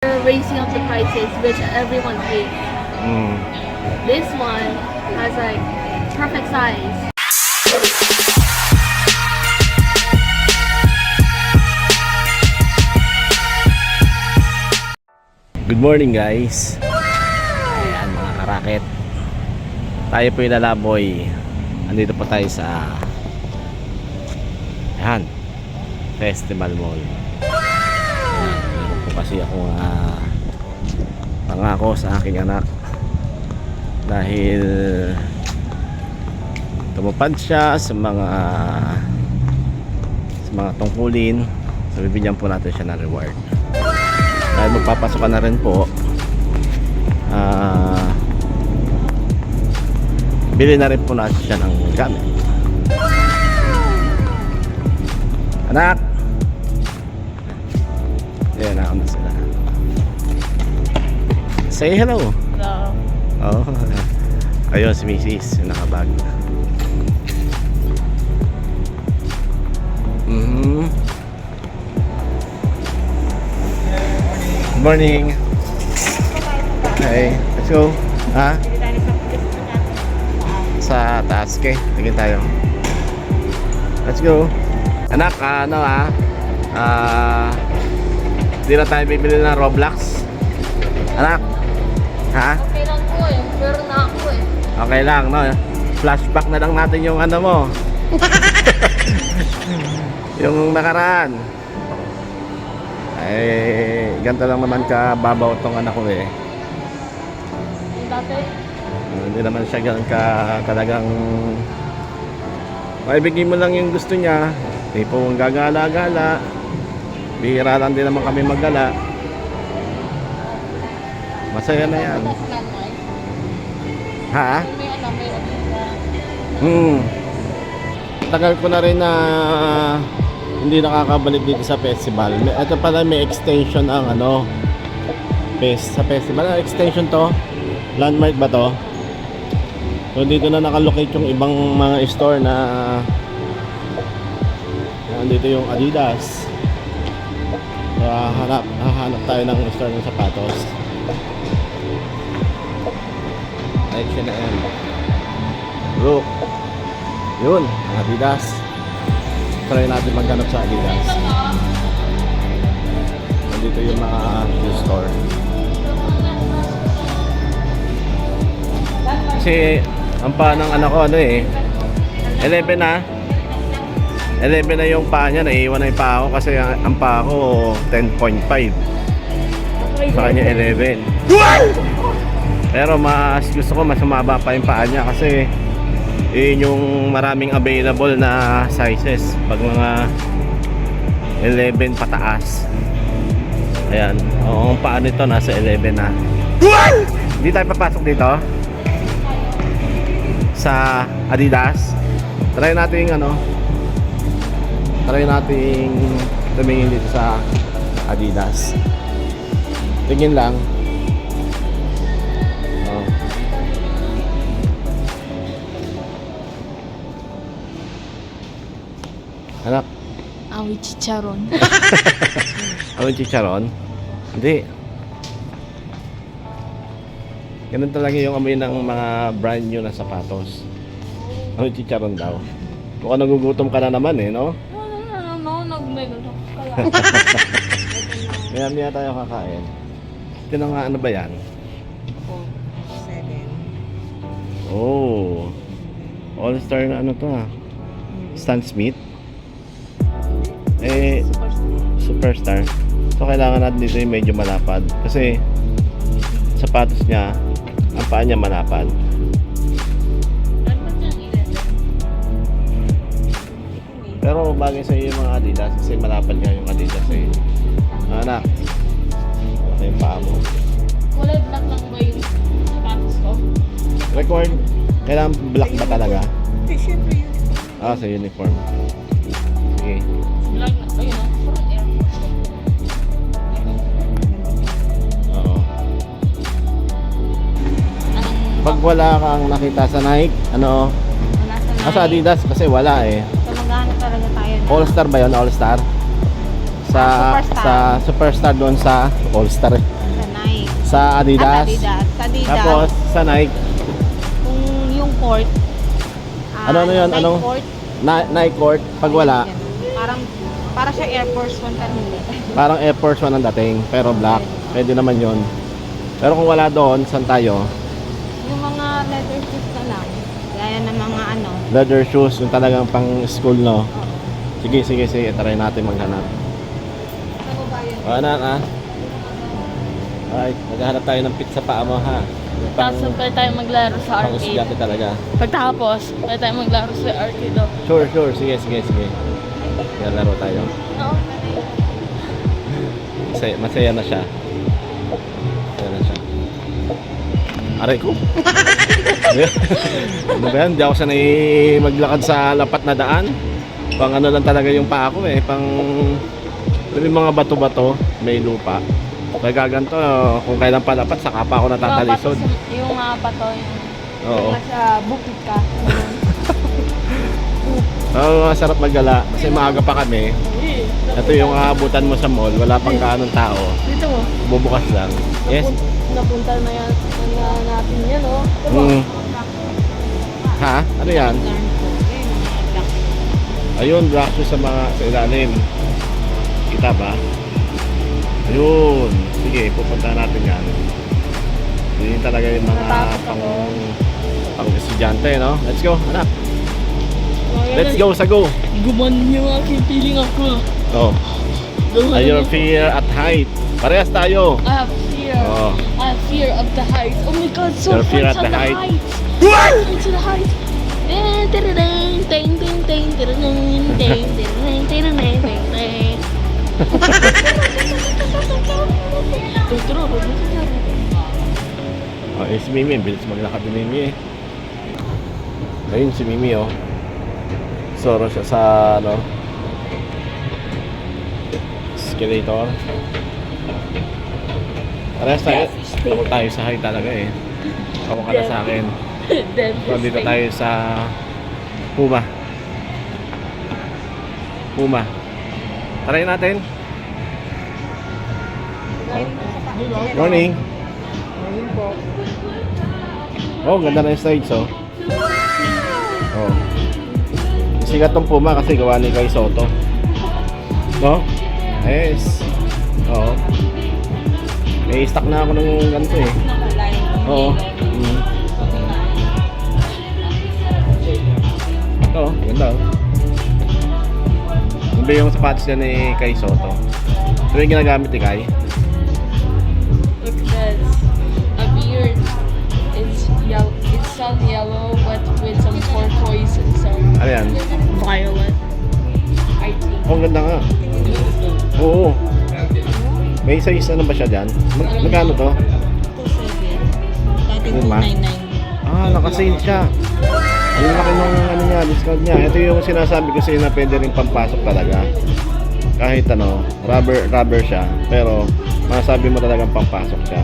raising up the prices, which everyone hates. This one has like perfect size. Good morning guys. Ayan mga karaket. Tayo po yung Lalaboy. Andito po tayo sa ayan, Festival Mall. Meron po kasi akong pangako sa aking anak. Dahil tumupad siya sa mga tungkulin. So bibigyan po natin siya ng reward. Dahil magpapasok ka na rin po, bili na rin po natin siya ng gamit. Anak! Ayan, ako na sila. Say hello! Hello. Oh. Ayun si Mrs. yung nakabag. Good morning. Hey, let's go. Ha? Sa taas ke. Tingin tayo. Let's go. Anak, di na tayo bibili ng Roblox. Anak. Ha? Okay lang po eh. Pero na ako eh. Okay lang, no? Flashback na lang natin yung ano mo. Yung nakaraan. Eh, ganito lang naman ka babaw tong anak ko eh. Dati? Hindi naman siya ganun ka talagang maibigay mo lang yung gusto niya. Tipong gagala-gala. Bihira lang din naman kami maggala. Masaya na yan. Ha? Tagal ko na rin na hindi nakakabalik dito sa festival. Ito pala may extension ang sa festival. Extension to? Landmark ba to? So dito na nakalocate yung ibang mga store na dito yung Adidas. So hahanap tayo ng store ng sapatos. H&M, look, yun, ang Adidas. Try natin maghanap sa Adidas. Nandito yung mga store. Kasi ang paa ng anak ko 11 na 11 na yung paa niya. Naiiwan na yung paa ko kasi ang paa ko 10.5, sa kanya 11. Pero mas gusto ko mas humaba pa yung paa niya kasi yun yung maraming available na sizes pag mga 11 pataas. Ayan, ang paa nito nasa 11 na. Hindi tayo papasok dito sa Adidas. Try natin tumingin dito sa Adidas. Tingin lang. Anak. Awi chicharon. Awi chicharon? Hindi. Ganun talaga yung amoy ng mga brand new na sapatos. Awi chicharon daw. Mukhang nagugutom ka na naman no? No, nag-mega ka lang. Maya tayo kakain. Ito nga, ano ba yan? 7. Oh. All-star na to Stan Smith. Superstar. So kailangan natin dito yung medyo malapad kasi sapatos niya, ang paa niya malapad. Pero bagay sa iyo yung mga Adidas kasi malapad nga yung Adidas Anak, ano yung paa mo? Kulay black lang ba yung sapatos ko? Record, kailangan black ba talaga? Siyempre yun. Sa uniform. Sige. Black na. Ayun parang air. Oo. Pag wala kang nakita sa Nike, Wala sa sa Adidas kasi wala So maghanap talaga tayo na. All-star ba yun? All-star? sa Superstar doon sa All-Star eh. Sa Nike. Sa Adidas. Sa Adidas. Tapos sa Nike. Kung yung court. Ano yun? Nike Anong court. Nike court pag wala? Para siya Air Force One kanina. Parang Air Force 1 ang dating, pero black. Pwede naman yun. Pero kung wala doon, saan tayo? Yung mga leather shoes na lang. Gaya ng mga ano. Leather shoes, yung talagang pang school, no? Sige. Try natin maghanap. O, anak, ha? Alright, maghanap tayo ng pizza pa mo, ha? Yung Tapos pwede tayo maglaro sa pang arcade. estudyante talaga. Pagtapos, pwede tayo maglaro sa arcade. Sure. Sige. Kaya laro tayo. No? Masaya na siya. Aray ko. Ano ba yan? Di ako sanay maglakad sa lapat na daan. Pang ano lang talaga yung paa ko eh. Pang may mga bato-bato, may lupa. Nagaganto, kung kailan palapat, saka pa ako natatalisod. Yung mga bato, Oo. yung nasa bukid ka. Oo, sarap maggala. Kasi maaga pa kami. Ito yung aabutan mo sa mall. Wala pang kaanong tao. Dito mo. Bubukas lang. Yes. Napunta na yan natin yan, oh. Ha? Ano yan? Ayun, black shoes sa mga sa ilalim. Kita ba? Ayun. Sige, pupunta natin yan. Yun talaga yung mga pang estudyante, no? Let's go, anak. Let's go sa go. Guman yung aking feeling ako. Oh. Are you fear at height? Parehas tayo. I have fear. Oh. I have fear of the heights. Oh my god, so Your fear heights at on the the height. heights. Heights on the heights. Ding, ding, ding, ding, ding, ding, ding, ding, ding, ding, ding, ding. Oh, eh, si Mimi, bilis maglakad ni Mimi eh. Ayun si Mimi oh. Soro siya sa ano escalator. Parehas tayo. Ako tayo sa high talaga eh. Ako ka na sa akin. So, dito tayo sa Puma. Try natin. Morning. Oh, ganda na yung slides oh. Oh. Sikat tong Puma kasi gawa ni Kai Soto. No? Yes. Oo. May stock na ako ng ganito eh. Oo. Ito, ganda oh. Ano ba yung sapatos niya ni Kai Soto? Ito yung ginagamit ni Kai? Look at this. A beard. It's yellow. It's some yellow, but with some turquoise and some Ano yan? violet. I think. Oh, ang ganda nga. Oo. May size ano ba siya dyan? Magkano to? 2.7. Dating Lima? 2.99. Ah, nakasale siya. Ang laki ng ano niya, discount niya. Ito yung sinasabi ko sa'yo na pwede rin pampasok talaga. Kahit ano, rubber siya. Pero masasabi mo talagang pampasok siya.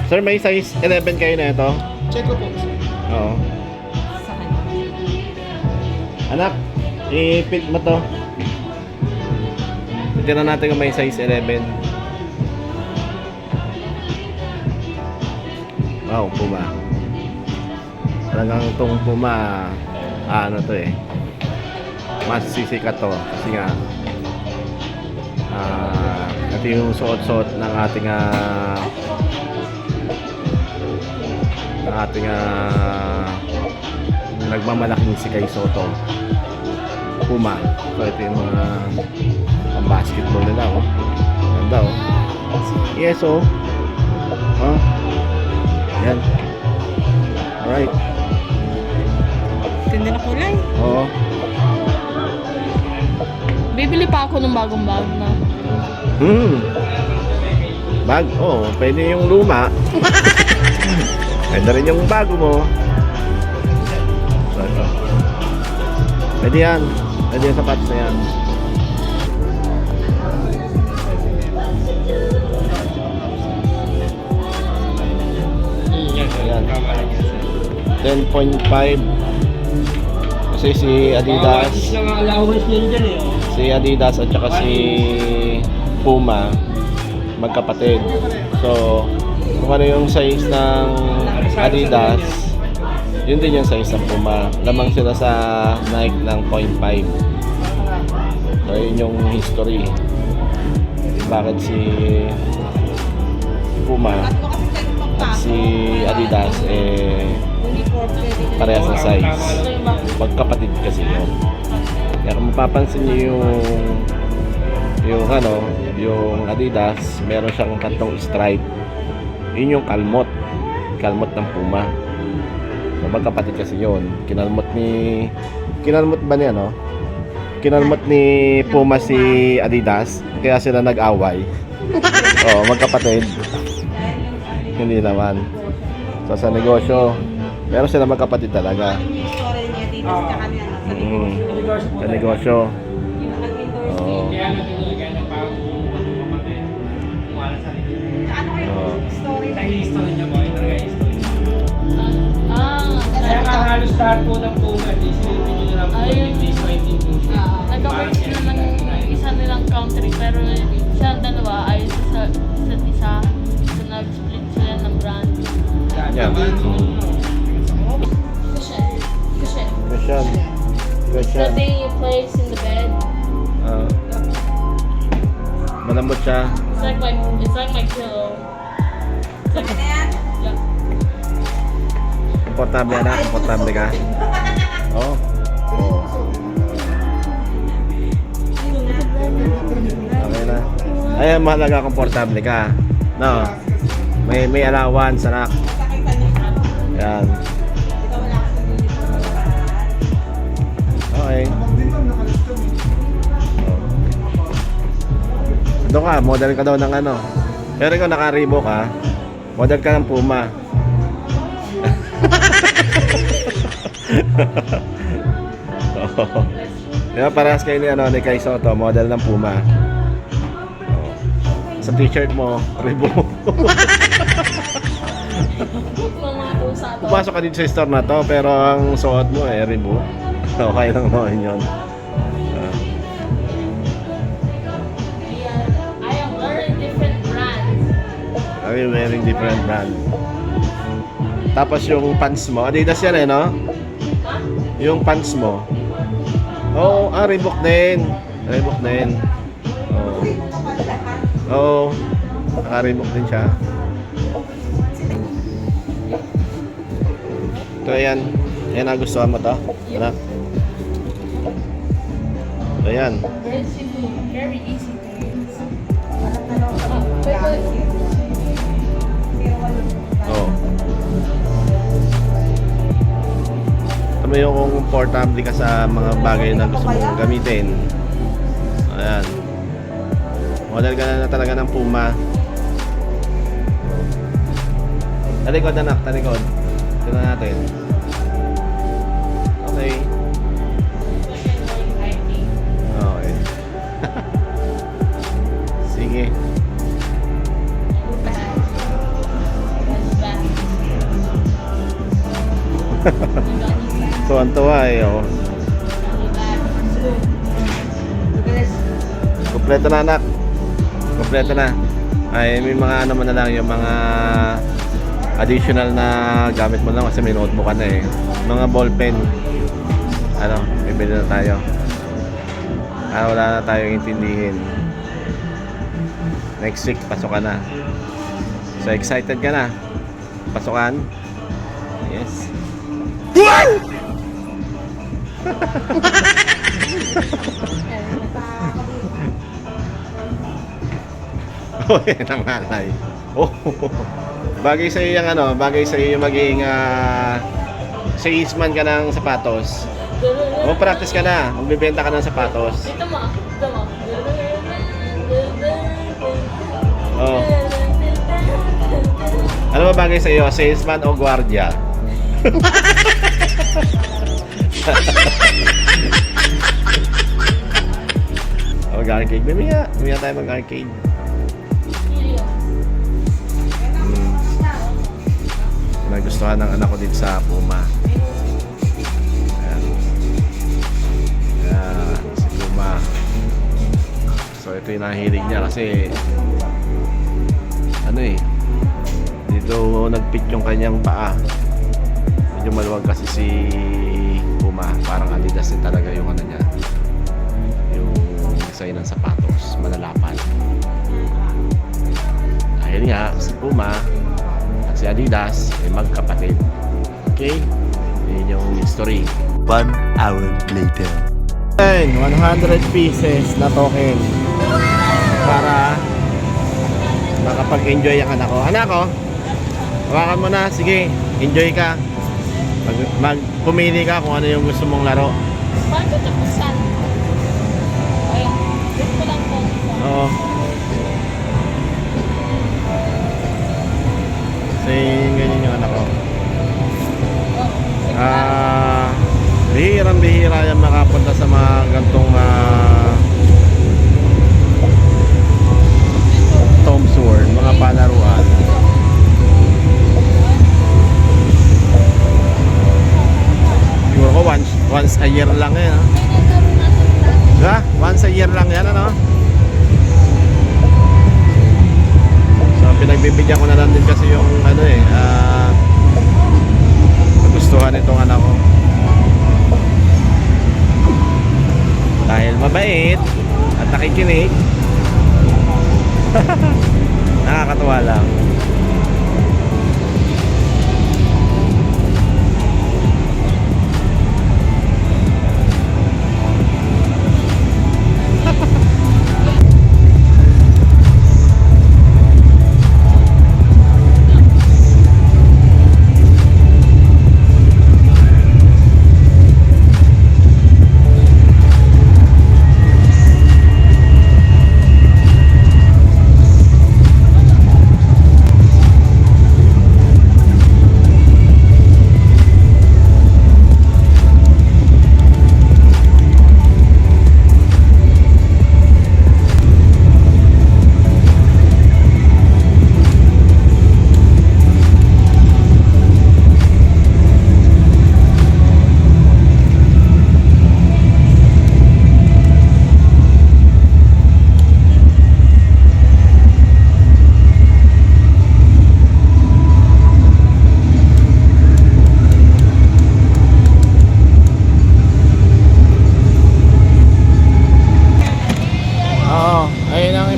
Sir, may size 11 kayo na ito? Check ko po. Oo. Anak, i-fit mo to. Titira natin kung may size 11. Wow, Puma. Talagang itong Puma, ano to eh. Mas sisikat to. Kasi nga, ito yung suot-suot ng ating nagmamalaking si Kai Soto. Puma. So ito yung mga basketball nila oh. Ganda oh. Yes oh. Oh. Yan. Alright. Ganda na kulay. Oo. Bibili pa ako ng bagong bag na. Bag? Oo. Pwede yung luma. Pwede rin yung bago mo. So ito. Pwede yan. Pwede yung sapatos na yan. Ayan. 10.5 kasi si Adidas Lang ang allowance niya dyan eh. Si Adidas at saka si Puma, magkapatid. So, kung ano yung size ng Adidas, yun din yung size ng Puma. Lamang sila sa Nike ng 0.5. So, yun yung history. Bakit si Puma at si Adidas parehas na size. Magkapatid kasi yun. Kaya kung mapapansin niyo yung Adidas, meron siyang tatlong stripe. Yun yung kalmot ng Puma. So, magkapatid kasi yun. Kinalmot ni Puma si Adidas, kaya sila nag-away. Oo, magkapatid. Hindi naman. So, sa negosyo, meron sila magkapatid talaga. Sa negosyo. Oo. Kaya nga halos lahat po ng Puma, silipin nyo na lang po Ayun. yung base weight yung Puma. Nag-work sila ng isa nilang country pero silang dalawa ayos sa isa't isa. So nag-split sila ng brand. Yeah. Cushion. Question. The thing you place in the bed. Malambot siya. It's like my pillow. Yeah. Komportable na? Komportable ka? Oo. Oo. Okay na. Ayan, mahalaga komportable ka. No. May allowance, anak. Ayan. Okay. Doon ka, model ka daw ng ano. Pero ikaw naka-Reebok ka. Model ka ng Puma. Diba, parehas kayo ni Kai Soto, model ng Puma. Sa t-shirt mo, Reebok. Pumasok ka dito sa store na to, pero ang suot mo Reebok. Okay lang naman yun. I am wearing different brands. Are you wearing different brand? Tapos yung pants mo, Adidas yan no? Yung pants mo. Oh, Reebok din. Reebok din. Oh. Naka-Reebok din siya. Ito yan. Yan ang gusto mo to? Anak? Ito yan. Very easy to use. Oh. Ito mo yung kung comfortable ka sa mga bagay na gusto mong gamitin. Ayan. Model ka na talaga ng Puma. Talikod anak, talikod. Tignan natin. Okay. Okay. Sige. Tuwan-tuwa oh. Kompleto na anak. Kompleto na. Ay may mga ano mo na lang yung mga additional na gamit mo lang kasi may notebook ka na mga ballpen. Ano, bibili na tayo. Wala na tayong intindihin. Next week pasok ka na. So excited ka na? Pasokan? Yes. Oh, yan ang malay. Oh, bagay sa iyo yung bagay sa iyo yung maging salesman ka ng sapatos. Practice ka na, magbebenta ka ng sapatos. Ito mo. Oh. Ano ba bagay sa iyo, salesman o gwardiya? Mag-arcade. Mamaya tayo mag-arcade. Nagustuhan ng anak ko dito sa Puma. Ayan. Ayan, si Puma. So ito yung nahilig niya kasi ano eh, dito nagpit yung kanyang paa. Medyo maluwag kasi si Puma, parang Adidas din talaga yung ano niya, yung design ng sapatos, malalapan. Dahil nga si Puma at si Adidas ay magkapatid. Okay, yun yung history. 1 hour later. 100 pieces na token para makapag-enjoy ang anak ko. Anak ko, hawakan mo na. Sige, enjoy ka. Pumili ka kung ano yung gusto mong laro. Paano tapusan? Ay, wait ko lang po. Oo. Kasi ganyan yung anak ko. Bihirang-bihira yan makapunta sa mga gantong Tom's World, mga palaruan. Siguro ko once a year lang yan, ha? Diba? Once a year lang yan, ano? So pinagbibigyan ko na lang din kasi yung ano eh, gustuhan itong anak ko. Dahil mabait at nakikinig. Nakakatuwa lang.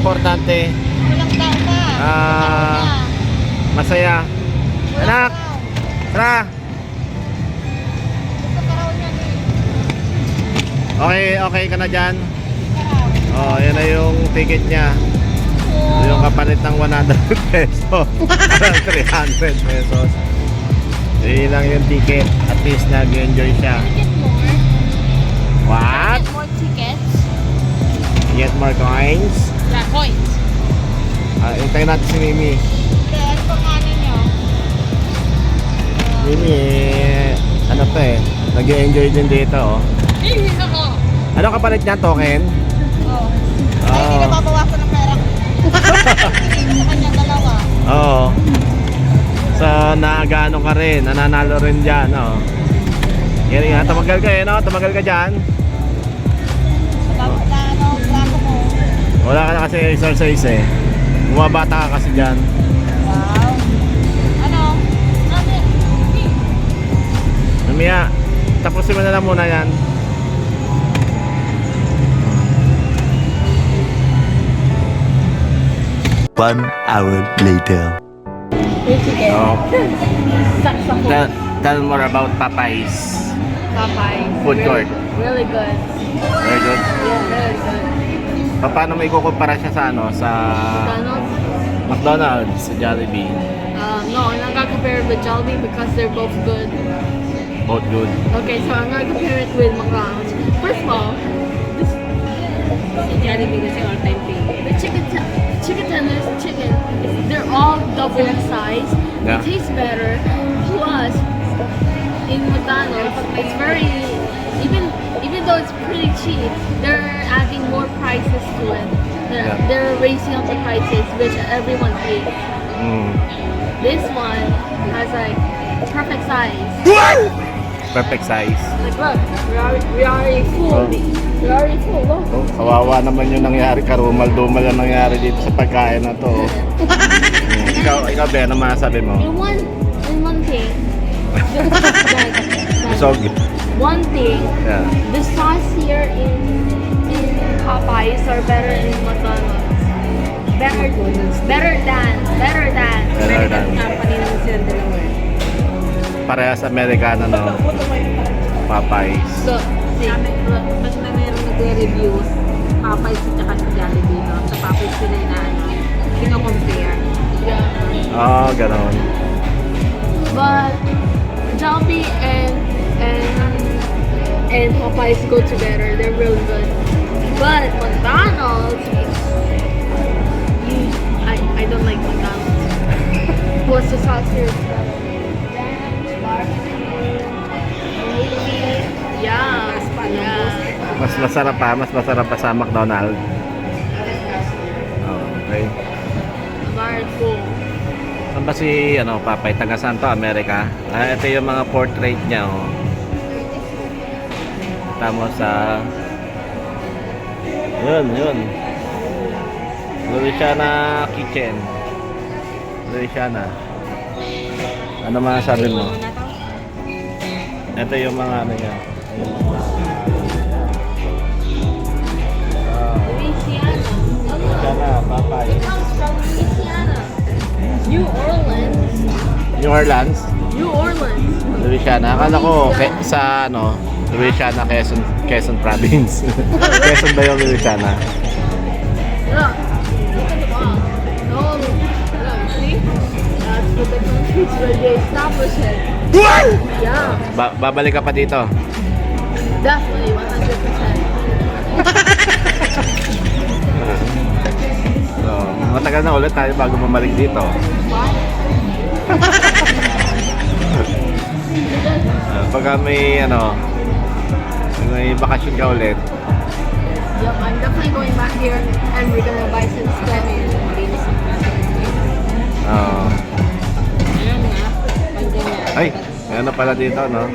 Importante. Walang tao pa. Masaya. Anak, tara. Gusto ka raw niya Okay ka na dyan? Oh, yan na yung ticket niya. Yung kapalit ng 100 pesos. 300 pesos. Yun lang yung ticket. At least nag-enjoy siya. Get more. What? Get more tickets. Get more coins? Yeah, coins. Hintayin natin si Mimi. Hindi, ano pangalan niyo? Mimi, ano to eh, nag-enjoy din dito oh. Ako. Ano kapalit niya, token? Oo. Ay, hindi na babawasan ng pera ko. Sa kanya dalawa. Oo. So, nagano ka rin, nananalo rin dyan, oh. Yan nga, tumagal ka eh, no? Tumagal ka dyan. Braso mo. Wala ka na kasi exercise eh. Bumabata ka kasi dyan. Wow. Ano? Mamaya, tapusin mo na lang muna yan. One hour later. Chicken. Oh. Saxophone. Tell more about Popeyes Popeye. food court. Really good. Very good. Yeah, really good. Paano mo ikukumpara siya sa ano? Sa McDonald's? McDonald's, sa Jollibee. No, I'm not gonna compare it with Jollibee because they're both good. Both good. Okay, so I'm gonna compare it with McDonald's. First of all, this Jollibee is all-time favorite. The chicken tenders, they're all double in size. Yeah. It tastes better. Plus, in McDonald's, it's very even though it's pretty cheap, they're adding more prices to it. They're raising up the prices, which everyone hates. Mm. This one has like perfect size. Perfect size. Like look, we already full. Oh. We already full. Look. Oh, kawawa naman yung nangyari. Karumal-dumal ang nangyari dito sa pagkain na to. ikaw Ben, ano masasabi mo? And one thing. Guys, So, one thing. yeah. The sauce here in Popeyes are better in McDonald's. Better than. Better than. Company naman sila dalawa eh. Parehas Amerikano, no? Popeyes. So, see. Pag na meron nagre-reviews, Popeyes at saka sa Jollibee, no? Sa Popeyes sila na kino-compare. Yeah. Oh, ganon. But Jollibee and Popeyes go together. They're really good. But McDonald's, I don't like McDonald's. What's the sauce here? Yeah. Mas masarap pa sa McDonald's. Oh, okay. Very cool. Saan ba si Papay? Taga saan to? Amerika? Ito yung mga portrait niya, oh. Tama sa yun Louisiana Kitchen. Louisiana. Ano masasabi mo? Ito yung mga ano niya. Louisiana. Louisiana, Papay. It comes from Louisiana. New Orleans. New Orleans? New Orleans. Louisiana. Akala ko sa Louisiana, Quezon Province. Quezon ba yung Louisiana? Look. Look at the bomb. No, look, see? That's what the countries where they establish it. Yeah. Babalik ka pa dito. Definitely, 100%. So, matagal na ulit tayo bago bumalik dito. Pagka may may bakasyon ka ulit. Yep, I'm definitely going back here and we're gonna buy some Spanish and beans. Oo. Ayan nga. Pag ganyan. Ay, may ano pala dito, no?